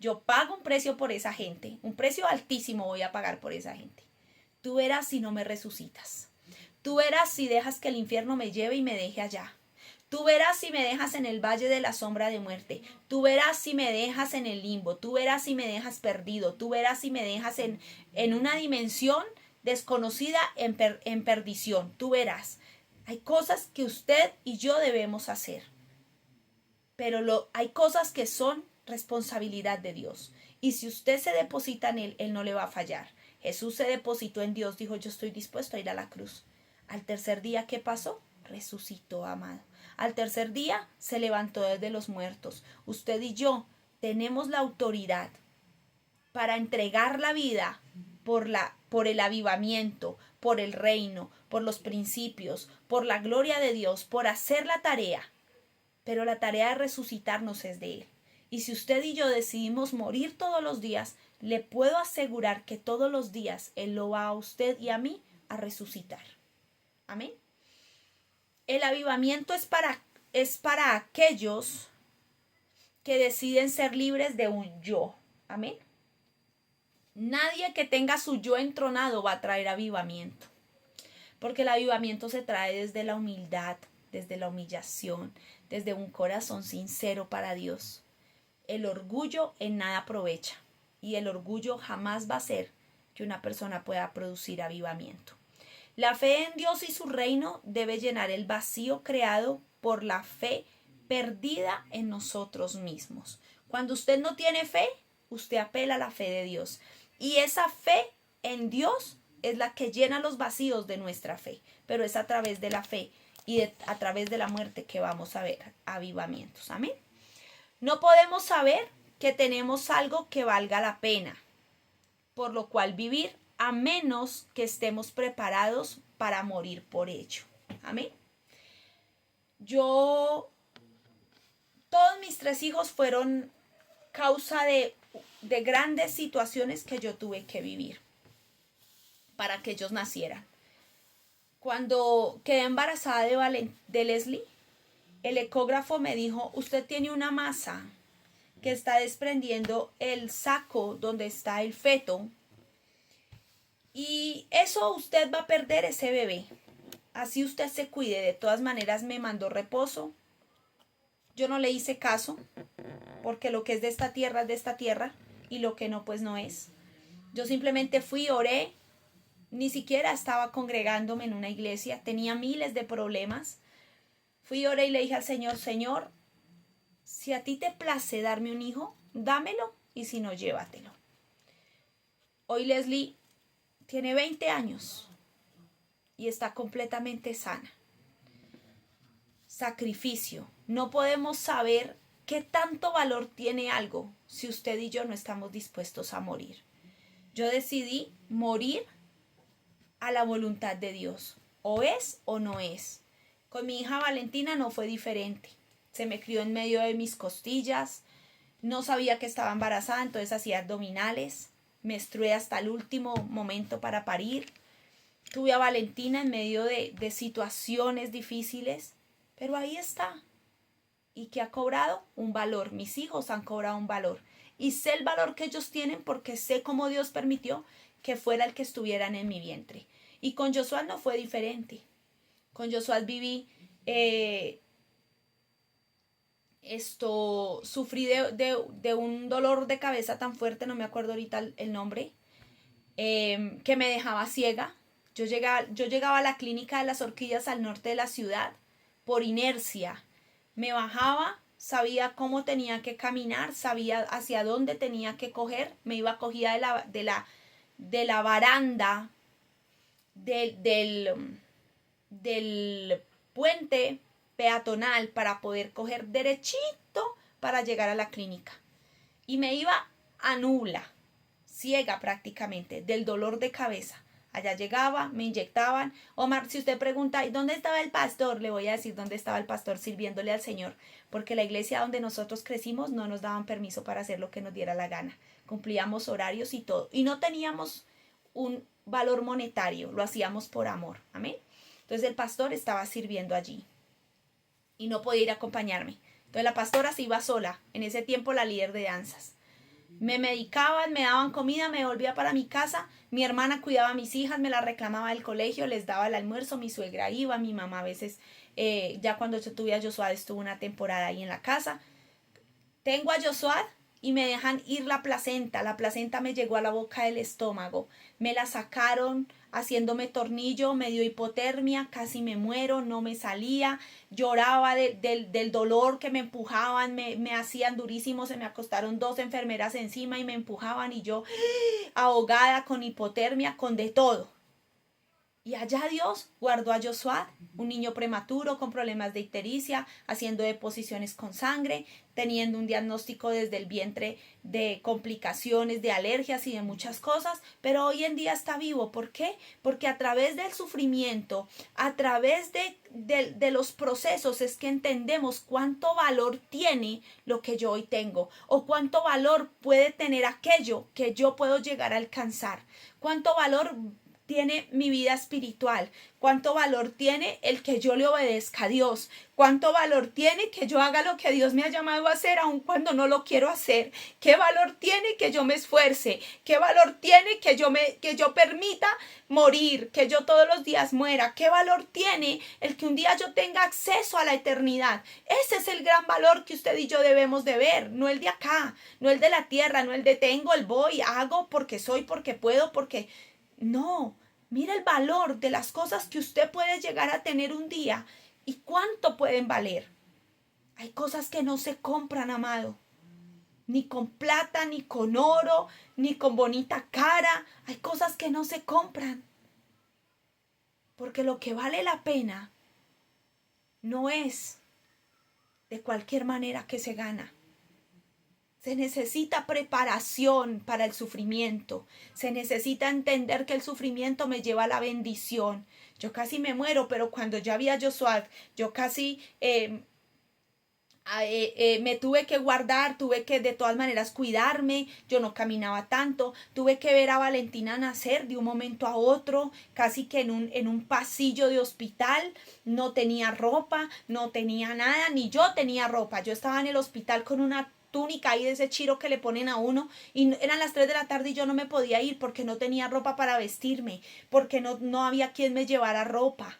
Yo pago un precio por esa gente, un precio altísimo voy a pagar por esa gente. Tú verás si no me resucitas. Tú verás si dejas que el infierno me lleve y me deje allá. Tú verás si me dejas en el valle de la sombra de muerte. Tú verás si me dejas en el limbo. Tú verás si me dejas perdido. Tú verás si me dejas en una dimensión desconocida, en perdición. Tú verás. Hay cosas que usted y yo debemos hacer. Pero hay cosas que son responsabilidad de Dios. Y si usted se deposita en Él, Él no le va a fallar. Jesús se depositó en Dios, dijo, yo estoy dispuesto a ir a la cruz. Al tercer día, ¿qué pasó? Resucitó, amado. Al tercer día se levantó desde los muertos. Usted y yo tenemos la autoridad para entregar la vida por el avivamiento, por el reino, por los principios, por la gloria de Dios, por hacer la tarea. pero la tarea de resucitarnos es de Él. Y si usted y yo decidimos morir todos los días, le puedo asegurar que todos los días Él lo va a usted y a mí a resucitar. Amén. El avivamiento es para aquellos que deciden ser libres de un yo. Amén. Nadie que tenga su yo entronado va a traer avivamiento. Porque el avivamiento se trae desde la humildad, desde la humillación, desde un corazón sincero para Dios. El orgullo en nada aprovecha. Y el orgullo jamás va a hacer que una persona pueda producir avivamiento. La fe en Dios y su reino debe llenar el vacío creado por la fe perdida en nosotros mismos. Cuando usted no tiene fe, usted apela a la fe de Dios. Y esa fe en Dios es la que llena los vacíos de nuestra fe. Pero es a través de la fe y a través de la muerte que vamos a ver avivamientos. Amén. No podemos saber que tenemos algo que valga la pena, por lo cual vivir, a menos que estemos preparados para morir por ello. Amén. Todos mis 3 hijos fueron causa de grandes situaciones que yo tuve que vivir para que ellos nacieran. Cuando quedé embarazada de Leslie, el ecógrafo me dijo, usted tiene una masa que está desprendiendo el saco donde está el feto y eso usted va a perder ese bebé. Así usted se cuide. De todas maneras me mandó reposo. Yo no le hice caso porque lo que es de esta tierra es de esta tierra y lo que no pues no es. Yo simplemente fui, oré, ni siquiera estaba congregándome en una iglesia, tenía miles de problemas. Fui, oré y le dije al Señor, Señor, si a ti te place darme un hijo, dámelo y si no, llévatelo. Hoy Leslie tiene 20 años y está completamente sana. Sacrificio. No podemos saber qué tanto valor tiene algo si usted y yo no estamos dispuestos a morir. Yo decidí morir a la voluntad de Dios. O es o no es. Con mi hija Valentina no fue diferente. Se me crió en medio de mis costillas. No sabía que estaba embarazada, entonces hacía abdominales. Menstrué hasta el último momento para parir. Tuve a Valentina en medio de situaciones difíciles. Pero ahí está. ¿Y qué ha cobrado? Un valor. Mis hijos han cobrado un valor. Y sé el valor que ellos tienen porque sé cómo Dios permitió que fuera el que estuvieran en mi vientre. Y con Josué no fue diferente. Con Josué viví, sufrí de un dolor de cabeza tan fuerte, no me acuerdo ahorita el nombre, que me dejaba ciega. Yo llegaba a la clínica de las Orquídeas al norte de la ciudad por inercia. Me bajaba, sabía cómo tenía que caminar, sabía hacia dónde tenía que coger, me iba cogida de la baranda del puente peatonal para poder coger derechito para llegar a la clínica. Y me iba a nula, ciega prácticamente, del dolor de cabeza. Allá llegaba, me inyectaban. Omar, si usted pregunta, ¿y dónde estaba el pastor? Le voy a decir dónde estaba el pastor sirviéndole al Señor. Porque la iglesia donde nosotros crecimos no nos daban permiso para hacer lo que nos diera la gana. Cumplíamos horarios y todo. Y no teníamos un valor monetario, lo hacíamos por amor. Amén. Entonces el pastor estaba sirviendo allí y no podía ir a acompañarme. Entonces la pastora se iba sola, en ese tiempo la líder de danzas. Me medicaban, me daban comida, me volvía para mi casa. Mi hermana cuidaba a mis hijas, me las reclamaba del colegio, les daba el almuerzo, mi suegra iba, mi mamá a veces, ya cuando yo tuve a Josué, estuvo una temporada ahí en la casa. Tengo a Josué y me dejan ir la placenta me llegó a la boca del estómago, me la sacaron haciéndome tornillo, me dio hipotermia, casi me muero, no me salía, lloraba del dolor que me empujaban, me hacían durísimo, se me acostaron 2 enfermeras encima y me empujaban y yo ahogada con hipotermia, con de todo. Y allá Dios guardó a Josué, un niño prematuro con problemas de ictericia, haciendo deposiciones con sangre, teniendo un diagnóstico desde el vientre de complicaciones, de alergias y de muchas cosas, pero hoy en día está vivo. ¿Por qué? Porque a través del sufrimiento, a través de los procesos es que entendemos cuánto valor tiene lo que yo hoy tengo, o cuánto valor puede tener aquello que yo puedo llegar a alcanzar, cuánto valor tiene mi vida espiritual, cuánto valor tiene el que yo le obedezca a Dios, cuánto valor tiene que yo haga lo que Dios me ha llamado a hacer aun cuando no lo quiero hacer, qué valor tiene que yo me esfuerce, qué valor tiene que yo permita morir, que yo todos los días muera, qué valor tiene el que un día yo tenga acceso a la eternidad. Ese es el gran valor que usted y yo debemos de ver, no el de acá, no el de la tierra, no el de tengo, el voy, hago porque soy, porque puedo, porque no. Mira el valor de las cosas que usted puede llegar a tener un día y cuánto pueden valer. Hay cosas que no se compran, amado. Ni con plata, ni con oro, ni con bonita cara. Hay cosas que no se compran. Porque lo que vale la pena no es de cualquier manera que se gana. Se necesita preparación para el sufrimiento. Se necesita entender que el sufrimiento me lleva a la bendición. Yo casi me muero, pero cuando ya vi a Josué, yo casi me tuve que guardar, tuve que de todas maneras cuidarme, yo no caminaba tanto, tuve que ver a Valentina nacer de un momento a otro, casi que en un pasillo de hospital, no tenía ropa, no tenía nada, ni yo tenía ropa, yo estaba en el hospital con una túnica ahí de ese chiro que le ponen a uno y eran las 3 de la tarde y yo no me podía ir porque no tenía ropa para vestirme, porque no había quien me llevara ropa.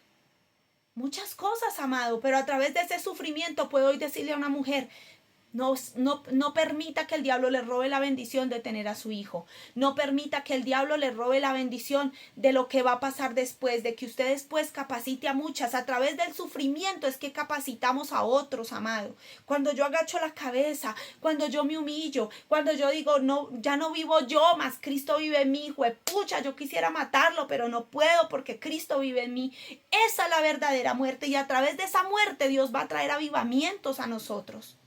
Muchas cosas, amado, pero a través de ese sufrimiento puedo hoy decirle a una mujer, no permita que el diablo le robe la bendición de tener a su hijo. No permita que el diablo le robe la bendición de lo que va a pasar después, de que usted después capacite a muchas. A través del sufrimiento es que capacitamos a otros, amado. Cuando yo agacho la cabeza, cuando yo me humillo, cuando yo digo, no, ya no vivo yo, más Cristo vive en mí, pucha, yo quisiera matarlo, pero no puedo porque Cristo vive en mí. Esa es la verdadera muerte y a través de esa muerte Dios va a traer avivamientos a nosotros.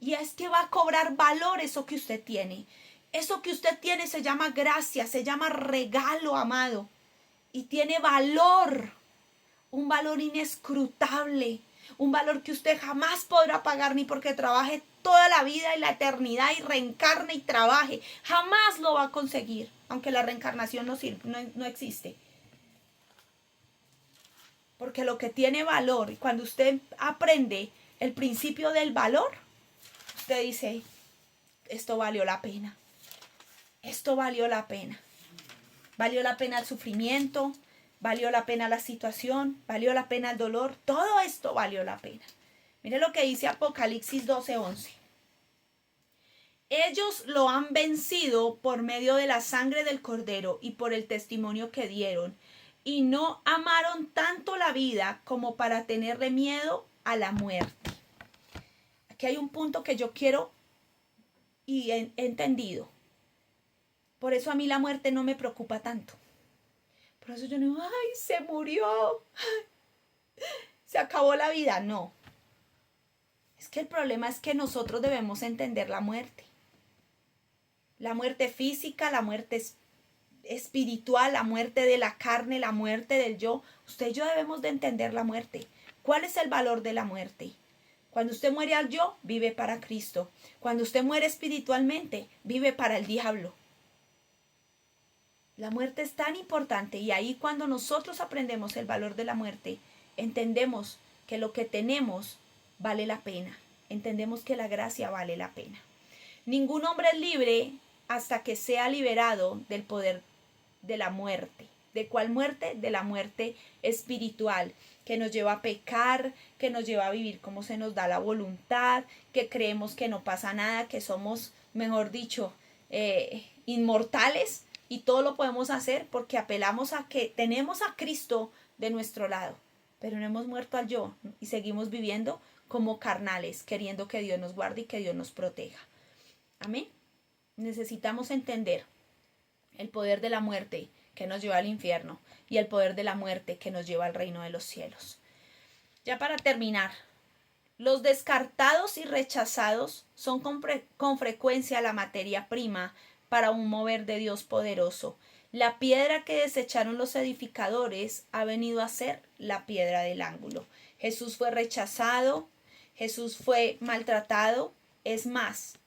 Y es que va a cobrar valor eso que usted tiene. Eso que usted tiene se llama gracia, se llama regalo, amado. Y tiene valor, un valor inescrutable, un valor que usted jamás podrá pagar ni porque trabaje toda la vida y la eternidad y reencarne y trabaje. Jamás lo va a conseguir, aunque la reencarnación no existe. Porque lo que tiene valor, y cuando usted aprende el principio del valor, usted dice, esto valió la pena. Esto valió la pena. Valió la pena el sufrimiento, valió la pena la situación, valió la pena el dolor. Todo esto valió la pena. Mire lo que dice Apocalipsis 12:11. Ellos lo han vencido por medio de la sangre del Cordero y por el testimonio que dieron. Y no amaron tanto la vida como para tenerle miedo a la muerte. Aquí hay un punto que yo quiero y he entendido. Por eso a mí la muerte no me preocupa tanto. Por eso yo no digo, ay, se murió, se acabó la vida. No. Es que el problema es que nosotros debemos entender la muerte. La muerte física, la muerte espiritual, la muerte de la carne, la muerte del yo. Usted y yo debemos de entender la muerte. ¿Cuál es el valor de la muerte? Cuando usted muere al yo, vive para Cristo. Cuando usted muere espiritualmente, vive para el diablo. La muerte es tan importante y ahí cuando nosotros aprendemos el valor de la muerte, entendemos que lo que tenemos vale la pena. Entendemos que la gracia vale la pena. Ningún hombre es libre hasta que sea liberado del poder de la muerte. ¿De cuál muerte? De la muerte espiritual, que nos lleva a pecar, que nos lleva a vivir como se nos da la voluntad, que creemos que no pasa nada, que somos, mejor dicho, inmortales y todo lo podemos hacer porque apelamos a que tenemos a Cristo de nuestro lado, pero no hemos muerto al yo y seguimos viviendo como carnales, queriendo que Dios nos guarde y que Dios nos proteja. Amén. Necesitamos entender el poder de la muerte, que nos lleva al infierno, y el poder de la muerte, que nos lleva al reino de los cielos. Ya para terminar, los descartados y rechazados son con frecuencia la materia prima para un mover de Dios poderoso. La piedra que desecharon los edificadores ha venido a ser la piedra del ángulo. Jesús fue rechazado, Jesús fue maltratado. Es más,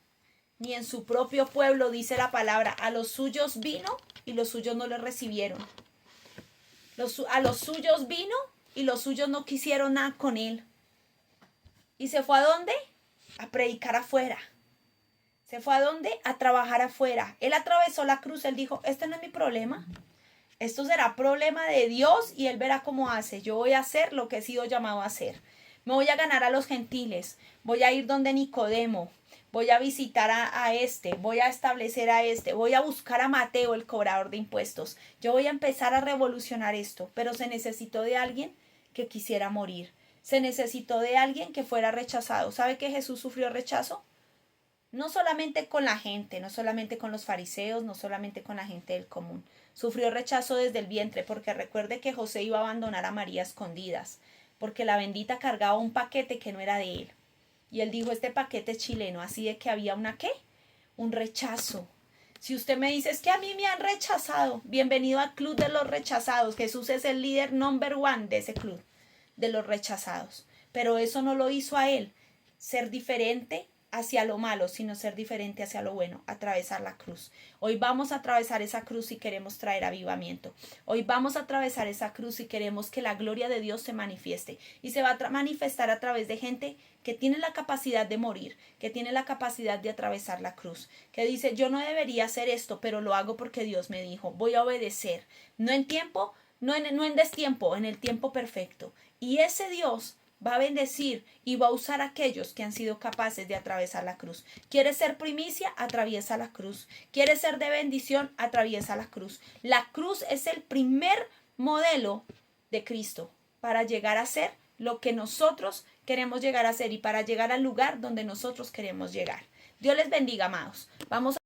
ni en su propio pueblo, dice la palabra, a los suyos vino y los suyos no le recibieron. A los suyos vino y los suyos no quisieron nada con él. ¿Y se fue a dónde? A predicar afuera. ¿Se fue a dónde? A trabajar afuera. Él atravesó la cruz, él dijo, este no es mi problema. Esto será problema de Dios y él verá cómo hace. Yo voy a hacer lo que he sido llamado a hacer. Me voy a ganar a los gentiles. Voy a ir donde Nicodemo. Voy a visitar a este. Voy a establecer a este. Voy a buscar a Mateo, el cobrador de impuestos. Yo voy a empezar a revolucionar esto. Pero se necesitó de alguien que quisiera morir. Se necesitó de alguien que fuera rechazado. ¿Sabe que Jesús sufrió rechazo? No solamente con la gente, no solamente con los fariseos, no solamente con la gente del común. Sufrió rechazo desde el vientre, porque recuerde que José iba a abandonar a María a escondidas, porque la bendita cargaba un paquete que no era de él. Y él dijo, este paquete es chileno, así de que había una ¿qué? Un rechazo. Si usted me dice, es que a mí me han rechazado, bienvenido al club de los rechazados. Jesús es el líder number one de ese club, de los rechazados. Pero eso no lo hizo a él ser diferente hacia lo malo, sino ser diferente hacia lo bueno, atravesar la cruz. Hoy vamos a atravesar esa cruz si queremos traer avivamiento. Hoy vamos a atravesar esa cruz si queremos que la gloria de Dios se manifieste. Y se va a manifestar a través de gente que tiene la capacidad de morir, que tiene la capacidad de atravesar la cruz, que dice, yo no debería hacer esto, pero lo hago porque Dios me dijo, voy a obedecer. No en tiempo, no en destiempo, en el tiempo perfecto. Y ese Dios va a bendecir y va a usar a aquellos que han sido capaces de atravesar la cruz. ¿Quieres ser primicia? Atraviesa la cruz. ¿Quieres ser de bendición? Atraviesa la cruz. La cruz es el primer modelo de Cristo para llegar a ser lo que nosotros queremos llegar a ser y para llegar al lugar donde nosotros queremos llegar. Dios les bendiga, amados. Vamos a